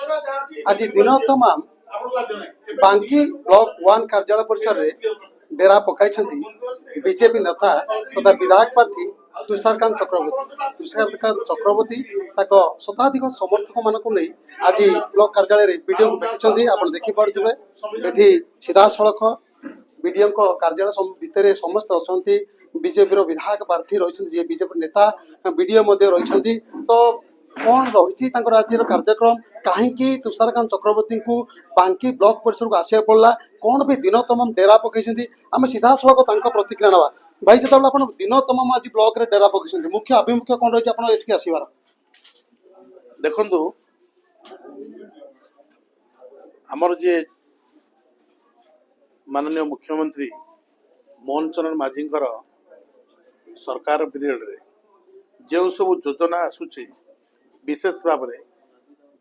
आज दिन तमाम बांकी ब्लॉक 1 कार्यालय परिसर में डेरा पकाई बीजेपी नेता तथा विधायक प्रार्थी तुषारकांत चक्रवर्ती शताधिक समर्थक मान नहीं आज ब्लॉक कार्यालय वीडियो भेटी आप देखिपे ये सीधा सड़क वीडियो कार्यालय भितर समस्त अच्छा बीजेपी विधायक प्रार्थी रही बीजेपी नेता वीडियो रही तो कौन रही आज कार्यक्रम कहीं तुषारकांत चक्रवर्ती को बांकी ब्लॉक परिसर को आसिया पड़ा कौन भी दिन तमाम डेरा पकई आम सीधा सड़क प्रतिक्रिया ना भाई जो आप दिन तमाम आज ब्लॉक रे डेरा पकई मुख्य आभिमुख्य कौन रही आसबार देखु आमर जे माननीय मुख्यमंत्री मोहन चरण माझी सरकार पीरियड रे जो सब योजना आसूची विशेष भाव में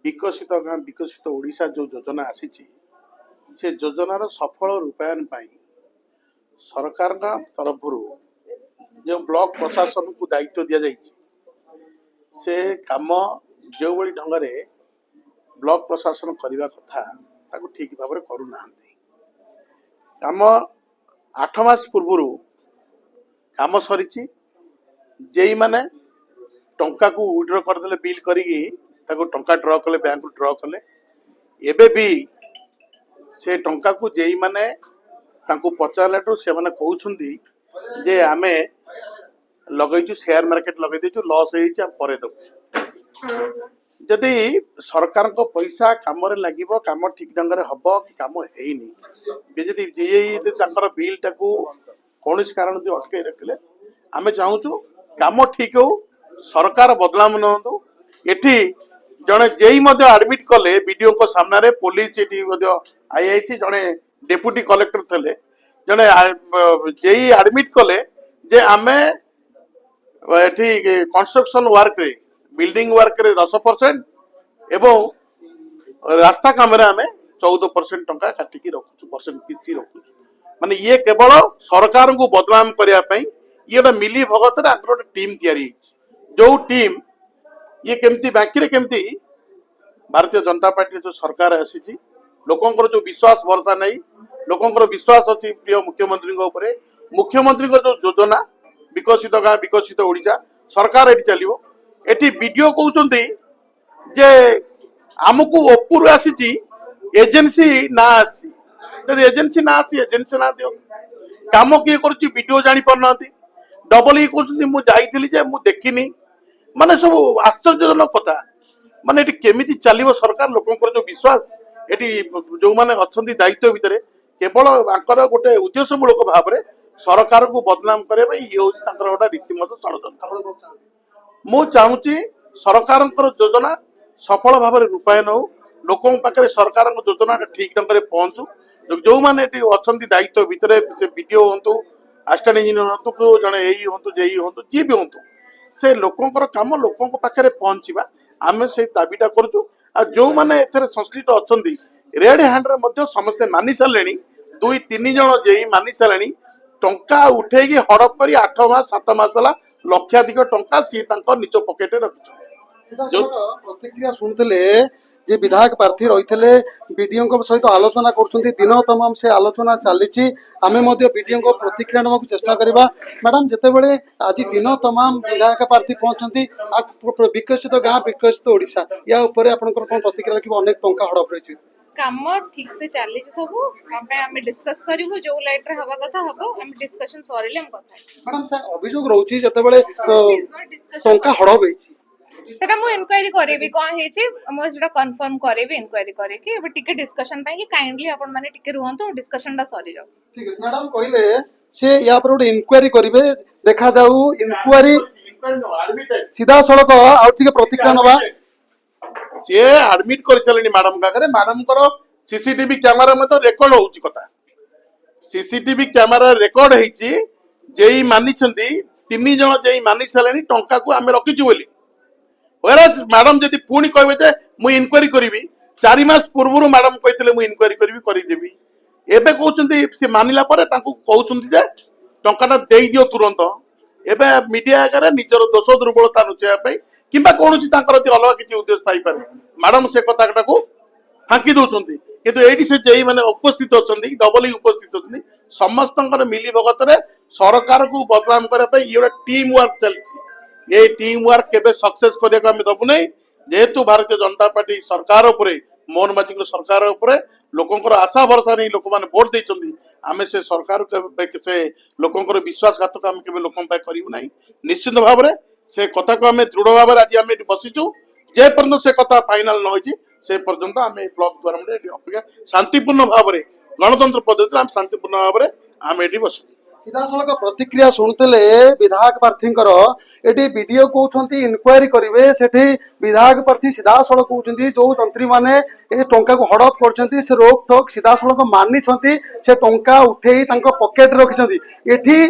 विकसित गाँ विकसित ओडिशा जो योजना आसी से योजनार सफल रूपायन पाई सरकार तरफ जो ब्लॉक प्रशासन को दायित्व दि जाइए से काम जो बड़ी ढंग से ब्लॉक प्रशासन करने कथा ताको ठीक भाव में करूना काम 8 मास पूर्व काम सरी जेई माने टंका को विड्रॉ करदे बिल करी टंका ड्र कले बैंक ड्र कले एबे भी से टंका को जेई माने तांको पचारलाटू से माने कहउछंदी जे आमे लगैछु शेयर मार्केट लगै देछु लॉस हेइछ परे दब जदि सरकार को पैसा काम रे लागिबो काम ठीक ढंग रे हबो कि काम हेइनी जदि जेई तांकर बिल टाको कोनस कारण दि अटके रखले आमे चाहूछु काम ठीक हो सरकार बदलाव नहतु एठी जड़े जेई आडमिट कले वीडियो को सामने रे पुलिस आईआईसी जड़े डेप्यूटी कलेक्टर थे जड़े जेई आडमिट कले जे आमे एठी कंस्ट्रक्शन वर्क रे बिल्डिंग वर्क रे 10% एवं रास्ता काम रे आमे 14% टंका काटिकी रखुछु परसेंट पीसी रखुछु माने ये केवल सरकार को बदनाम करने पे ये गोटे मिली भगत गोटे टीम तैयारी जो टीम ये केमती बाकी रे केमती भारतीय जनता पार्टी जो सरकार आसी लोकंकर जो विश्वास भरसा नहीं लोकंकर विश्वास अच्छी प्रिय मुख्यमंत्री जो योजना विकसित गाँ विकसित ओडिशा सरकार ये चलो ये वीडियो कहते जे आमको ओपुर आसी एजेंसी ना आसी एजेंसी ना आसी एजेंसी ना दियो काम किए कर जानी पारना डबल ये कहते मुझे देखनी माने सब आश्चर्यजनक कथा माने एटी केमिति चलिबो सरकार लोकंकर जो विश्वास एटी जो माने अछंती दायित्व भितरे केवल आंकर गोटे उद्देश्यमूलक भाव में सरकार को बदनाम करे ये होची तांकर गोटा रीतिमत षडयंत्र मु चाहूची सरकार योजना सफल भाव में रूपायन हो लोकों पाखे सरकार योजना ठीक ढंग से पहुंचू जो माने एटी अछंती दायित्व भितरे से वीडियो होंतु असिस्टेंट इंजीनियर होंतु जड़े एई होंतु जेई होंतु जी भी होंतु से लोकंकर काम लोकों पाखे पहुंचवा आम से दाबीटा करुचु जो मैंने संश्लिष्ट अच्छा रेड हैंड रे समस्ते मानि सारे 2-3 जन जे मानि सारे टंका उठे हड़प कर 8 मास 7 मास लक्षाधिक टंका सी निज पकेट रखी प्रतिक्रिया शुणुले जे विधायक प्रार्थी रही वीडियो सहित आलोचना कर दिन तमाम से आलोचना चली आम वीडियो प्रतिक्रिया ना चेष्टा करवा मैडम जितेबले आज दिन तमाम विधायक प्रार्थी पहुंचती विकसित गाँ विकसित ओडिशा या ऊपर आपंकर कौन प्रतिक्रिया रखिए अनेक टंका हड़प रही काम ठीक से चली सब आम डिस्कस करू जो लाइट रे हवा कथा हबो हम डिस्कशन सरिले हम कथा मैडम अभियोग रहउची जतेबेले टंका हड़प होईची सेटा मु इंक्वायरी करेबी कोन हेची मु सेटा कंफर्म करेबी इंक्वायरी करे कि अब टिके डिस्कशन पाई कि काइंडली अपन माने टिके रुहंतो डिस्कशन दा सरी जाऊ ठीक है मैडम कहले से या पर ओडे इंक्वायरी करिवे देखा जाऊ इंक्वायरी सीधा सड़क आउ टिके प्रतिक्रिया नबा से एडमिट कर चलेनी मैडम का करे मैडम करो सीसीटीवी कैमरा में तो रेकॉर्ड होउची कथा सीसीटीवी कैमरा रेकॉर्ड हेची जेई मानी छंदी 3 जण जेई मानी सालेनी टंका को आमे रखिछु बोली वेराज मैडम जदि पुणी कहबे जे मु इंक्वायरी करिवि 4 मास पूर्व मैडम कहथिले मु इंक्वायरी करिवि करि देबी एबे कहउचंती से मानिला परे तांको कहउचंती जे टंकाटा देई दियो तुरंत एबे मीडिया आगे निजर दोष दुर्बलता लुचाइबा किंबा कौन अलग किसी उद्देश्य पाई मैडम से कथा फांकी दौरान किंतु ये से जे मैंने उपस्थित अच्छा डबल उपस्थित अच्छा समस्त मिली भगत सरकार को बदनाम करने ये गोटे टीम वर्क चलती ये टीम वर्क केबे सक्सेस करने आम दबू ना जेहेतु भारतीय जनता पार्टी सरकार उपरे मोहन माझी सरकार उपरे लोकंर आशा भरसा नहीं लोक मैंने भोट देते आम से सरकार से लोकंर विश्वासघातक आम के लोक करूँ ना निश्चित भाव में से कथा को आम दृढ़ भाव आज आम बसीचु जे पर्यटन से कथा फाइनाल न होती से पर्यंत आम ब्लॉक द्वारा अपेक्षा शांतिपूर्ण भाव में गणतंत्र पद्धति आम शांतिपूर्ण भाव में आम ये बसु सीधासलख प्रतिक्रिया शुणुले विधायक प्रार्थी एटी बीडीओ कहते इनक्वारी करेंगे सेठी विधायक प्रार्थी सीधासलख कहते जो तंत्री मैंने ए टंका को हड़प कर रोक टोक सीधासलख मानी से टंका उठे पकेट रखिंट एठी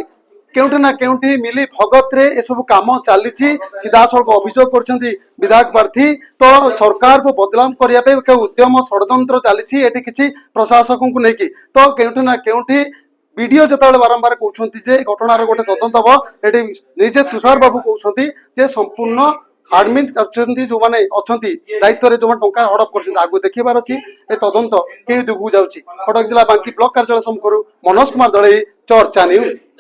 केउठी ना केउठी मिली भगत रे ए सब काम चली सीधासलख अभियोग कर विधायक प्रार्थी तो सरकार को बदनाम करने उद्यम षड्यंत्र चली एटी किसी प्रशासक को लेकिन तो केउठी ना केउठी वीडियो जिते बारंबार कहते घटनार गोटे तदंत हम ये निजे तुषार बाबू कहते संपूर्ण आडमिट जो मैंने अच्छा दायित्व में जो टंका हड़प कर आगे देखार अच्छी तदंत कई दिगू जाऊँगी कटक जिला बांकी ब्लॉक कार्यालय सम्मुखर मनोज कुमार दलई चर्चा न्यूज।